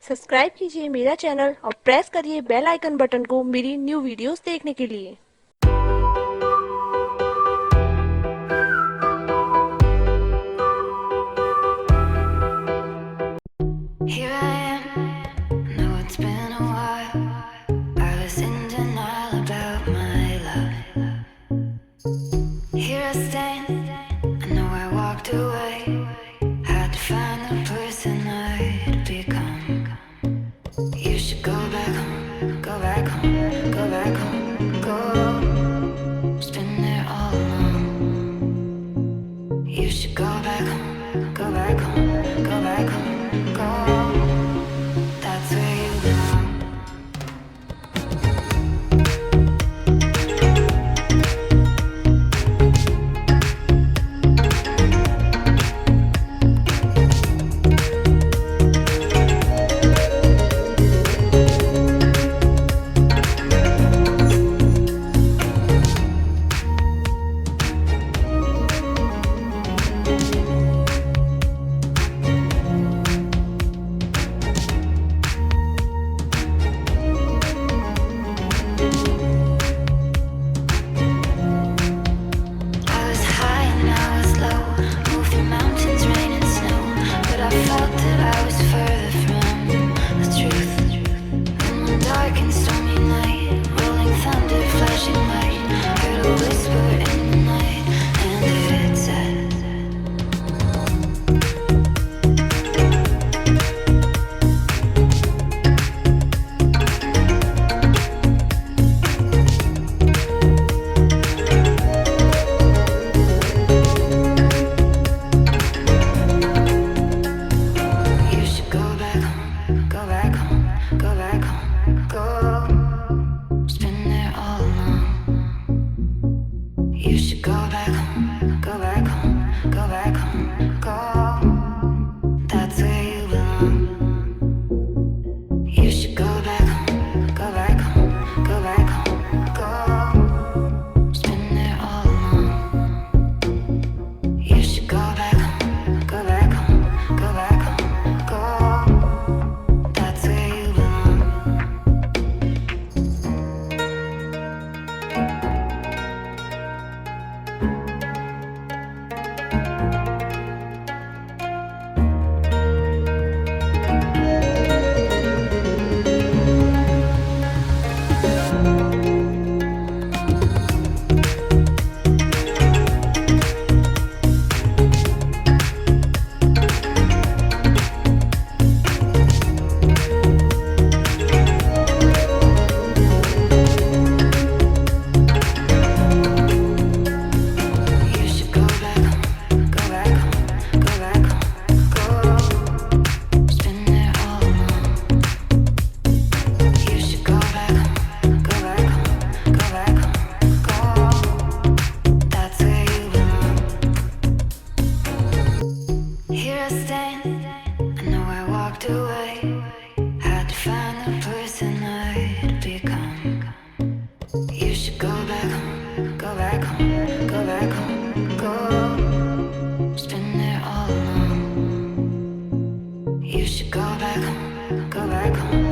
Subscribe कीजिए मेरा channel और प्रेस करिए बेल आइकन बटन को मेरी न्यू वीडियोस देखने के लिए। Here I am, know it's been a while. I was in denial about my love. Here I stand, I know I walked away. Had to find the person I'd become. You should go back home, go back home, go back home, go. It's been there all along. You should go back home, go back home, go back home, go. That's where you belong. I was high and I was low, moved through mountains, rain and snow, but I felt that I was further from the truth. In one dark and stormy night, rolling thunder, flashing light, heard a whisper in the night, and it said, you should go back home, go back home, go back home, go. It's been there all along. You should go back home, go back home, go back home, go. That's where you belong. You should go back home, go back home, go back home, go. It's been there all along. You should go back home, go back home, go back home, go. That's where you belong. You should go back home, go back home, go back home, go. It's been there all along. You should go back home, go back home, go back home, go. That's where you belong. Here I stand, I know I walked away. Had to find the person I'd become. You should go back home, go back home, go back home, go. It's been there all along. You should go back home, go back home,